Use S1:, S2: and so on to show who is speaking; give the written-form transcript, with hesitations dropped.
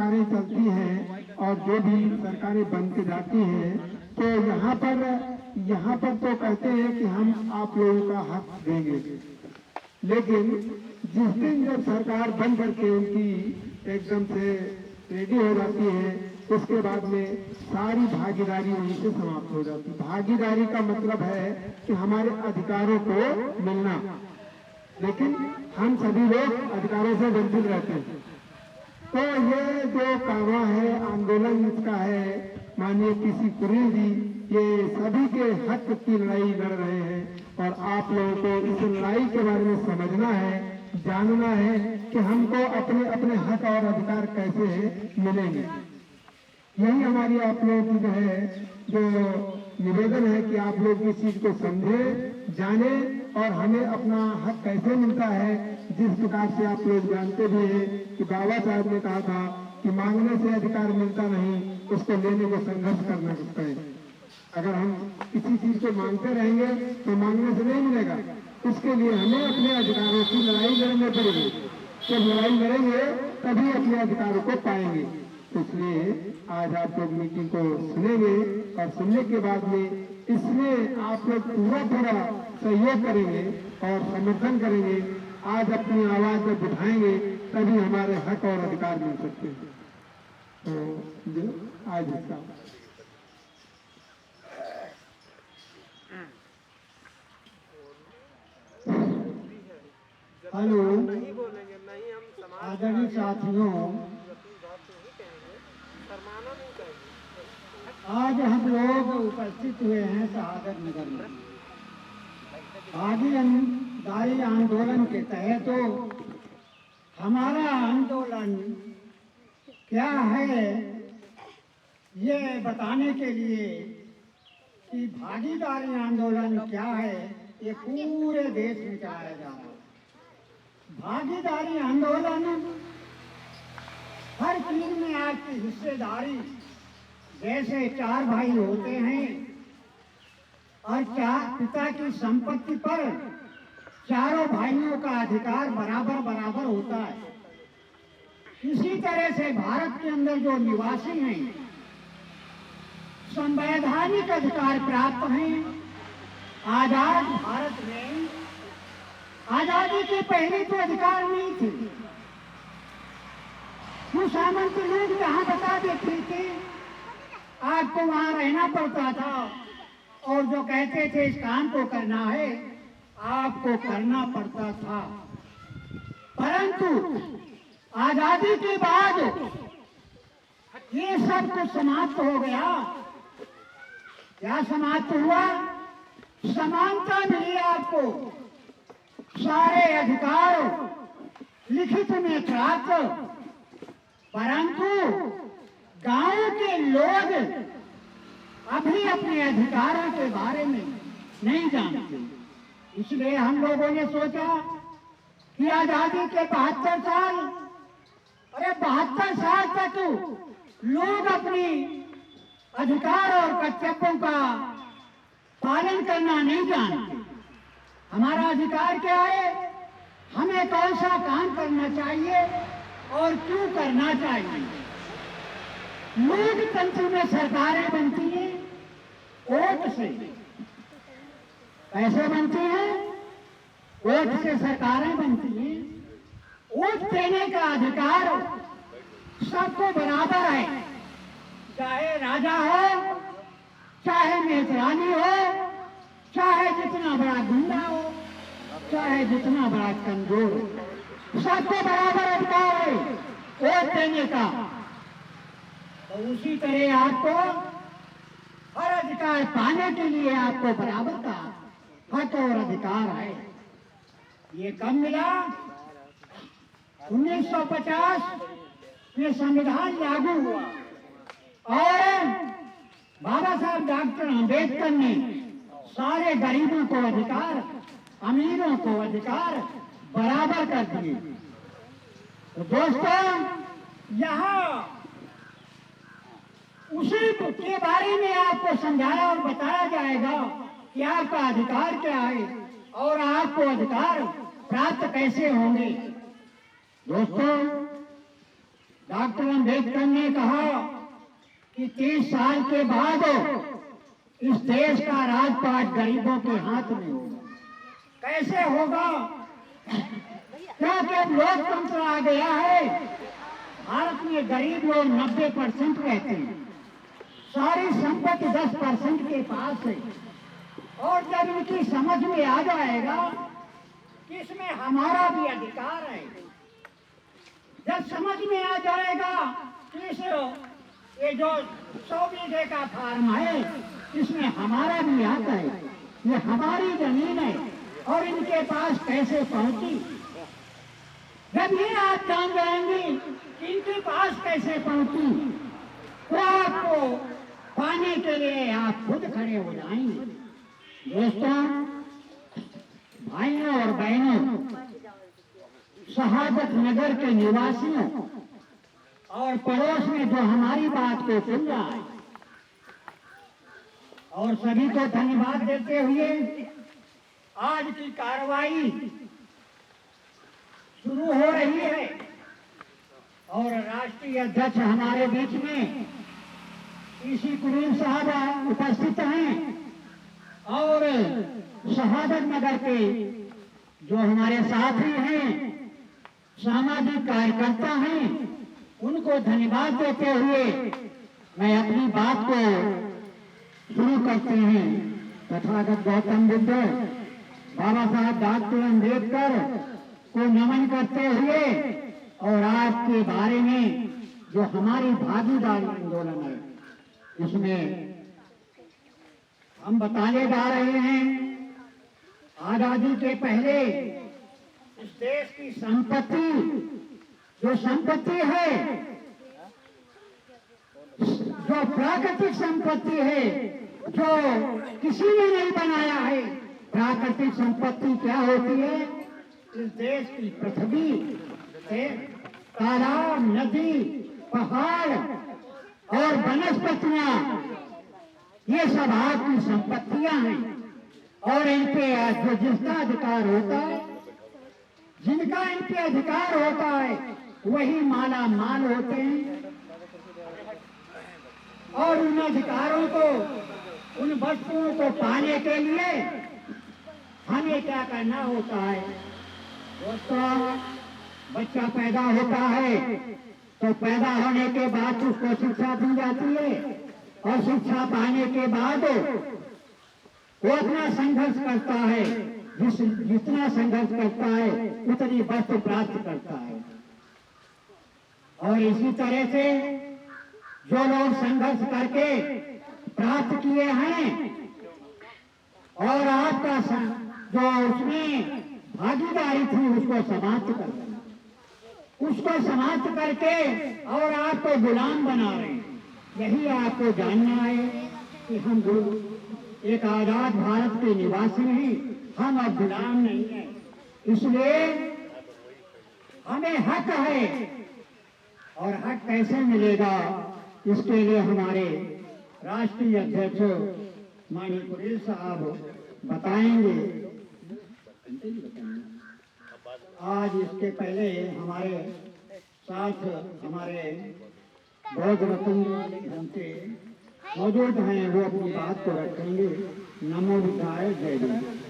S1: सरकारें चलती हैं और जो भी सरकारें बन के जाती हैं, तो यहाँ पर तो कहते हैं कि हम आप लोगों का हक देंगे, लेकिन जिस दिन जब सरकार बन करके उनकी एकदम से रेडी हो जाती है, उसके बाद में सारी भागीदारी वहीं से समाप्त हो जाती है। भागीदारी का मतलब है कि हमारे अधिकारों को मिलना, लेकिन हम सभी लोग अधिकारों से वंचित रहते हैं। तो ये जो कावा है, आंदोलन इसका है, माननीय पीसी कुरेल जी ये सभी के हक की लड़ाई लड़ रहे हैं, और आप लोगों को इस लड़ाई के बारे में समझना है, जानना है कि हमको अपने अपने हक और अधिकार कैसे मिलेंगे। यही हमारी आप लोगों की जो निवेदन है कि आप लोग इस चीज को समझे, जाने और हमें अपना हक कैसे मिलता है। जिस प्रकार से आप लोग जानते भी हैं कि बाबा साहब ने कहा था कि मांगने से अधिकार मिलता नहीं, उसको लेने को संघर्ष करना पड़ता है। अगर हम किसी चीज को मांगते रहेंगे तो मांगने से नहीं मिलेगा, उसके लिए हमें अपने अधिकारों की लड़ाई लड़नी पड़ेगी। जब लड़ाई लड़ेंगे तभी अपने अधिकारों को पाएंगे। इसलिए आज आप लोग मीटिंग को सुनेंगे और सुनने के बाद में इसमें आप लोग पूरा सहयोग करेंगे और समर्थन करेंगे। आज अपनी आवाज जब उठाएंगे तभी हमारे हक और अधिकार मिल सकते हैं। तो आज इसका हेलो आदरणीय साथियों, आज हम लोग उपस्थित हुए हैं शहादत नगर में भागीदारी आंदोलन के तहत। तो हमारा आंदोलन क्या है ये बताने के लिए कि भागीदारी आंदोलन क्या है, ये पूरे देश में चलाया जा रहा है। भागीदारी आंदोलन हर चीज में आपकी हिस्सेदारी, जैसे 4 भाई होते हैं और पिता की संपत्ति पर चारों भाइयों का अधिकार बराबर होता है। इसी तरह से भारत के अंदर जो निवासी हैं संवैधानिक अधिकार प्राप्त हैं। आजाद भारत में आजादी के पहले तो अधिकार नहीं थे। जो सामंत लोग जहाँ बता देते थे आपको वहां रहना पड़ता था, और जो कहते थे इस काम को करना है आपको करना पड़ता था। परंतु आजादी के बाद ये सब कुछ समाप्त हो गया। क्या समाप्त हुआ? समानता मिली आपको, सारे अधिकार लिखित में प्राप्त। परंतु गांव के लोग अभी अपने अधिकारों के बारे में नहीं जानते। इसलिए हम लोगों ने सोचा कि आजादी के 72 साल, अरे 72 साल तक लोग अपनी अधिकार और कर्तव्यों का पालन करना नहीं जानते। हमारा अधिकार क्या है, हमें कौन सा काम करना चाहिए और क्यों करना चाहिए। लोकतंत्र में सरकारें बनती हैं वोट से। कैसे बनती हैं? वोट से सरकारें बनती हैं। वोट देने का अधिकार सबको बराबर है, चाहे राजा हो, चाहे मेजरानी हो, चाहे जितना बड़ा गुंडा हो, चाहे जितना बड़ा कमजोर हो, सबको बराबर अधिकार है वोट देने का। तो उसी तरह आपको हर अधिकार पाने के लिए आपको बराबर का हक और अधिकार है। ये कब मिला? 1950 में संविधान लागू हुआ और बाबा साहब डॉक्टर अंबेडकर ने सारे गरीबों को अधिकार, अमीरों को अधिकार बराबर कर दिए। तो दोस्तों, यहाँ उसी के बारे में आपको समझाया और बताया जाएगा कि आपका अधिकार क्या है और आपको अधिकार प्राप्त कैसे होंगे। दोस्तों,
S2: डॉक्टर अम्बेडकर ने कहा कि 30 साल के बाद इस देश का राजपाट गरीबों के हाथ में होगा। कैसे होगा? क्योंकि अब लोकतंत्र आ गया है। भारत में गरीब लोग 90% रहते हैं, सारी संपत्ति 10% के पास है। और जब इनकी समझ में आ जाएगा कि इसमें हमारा भी अधिकार है, जब समझ में आ जाएगा कि ये जो 100 बीघे का फार्म है इसमें हमारा भी हक है, ये हमारी जमीन है और इनके पास कैसे पहुंची, जब ये आप जान जाएंगे कि इनके पास कैसे पहुंची तो आपको पाने के लिए आप खुद खड़े हो जाएंगे। दोस्तों, भाइयों और बहनों, शहादत नगर के निवासियों और पड़ोस में जो हमारी बात को सुन रहा है, और सभी को धन्यवाद देते हुए आज की कार्रवाई शुरू हो रही है और राष्ट्रीय अध्यक्ष हमारे बीच में ईसी कुलीन साहब उपस्थित हैं और शहादत नगर के जो हमारे साथी हैं, सामाजिक कार्यकर्ता हैं, उनको धन्यवाद देते हुए मैं अपनी बात को शुरू करते हैं। तथागत गौतम बुद्ध बाबा साहब डॉक्टर अम्बेडकर को नमन करते हुए और आपके बारे में जो हमारी भागीदारी आंदोलन है इसमें हम बताने जा रहे हैं। आजादी के पहले इस देश की संपत्ति जो संपत्ति है, जो प्राकृतिक संपत्ति है, जो किसी ने नहीं बनाया है। प्राकृतिक संपत्ति क्या होती है? इस देश की पृथ्वी से तालाब, नदी, पहाड़ और वनस्पतियां, ये सब आपकी संपत्तियां हैं और इन पे जो जिसका अधिकार होता है, जिनका इन पे अधिकार होता है वही माला माल होते हैं। और उन अधिकारों को, उन वस्तुओं को पाने के लिए हमें क्या करना होता है? दोस्तों, बच्चा पैदा होता है तो पैदा होने के बाद उसको शिक्षा दी जाती है और शिक्षा पाने के बाद वो अपना संघर्ष करता है। जितना संघर्ष करता है उतनी वस्तु प्राप्त करता है। और इसी तरह से जो लोग संघर्ष करके प्राप्त किए हैं और आपका जो उसमें भागीदारी थी उसको समाप्त कर देना, उसको समाप्त करके और आपको गुलाम बना रहे हैं। यही आपको जानना है कि हम एक आजाद भारत के निवासी हैं, हम अब गुलाम नहीं हैं। इसलिए हमें हक है और हक कैसे मिलेगा इसके लिए हमारे राष्ट्रीय अध्यक्ष माननीय कुलीन साहब बताएंगे। आज इसके पहले हमारे साथ हमारे बौद्ध रत्न हमसे मौजूद हैं, वो अपनी बात को रखेंगे। नमो बुद्धाय, जय हिंद।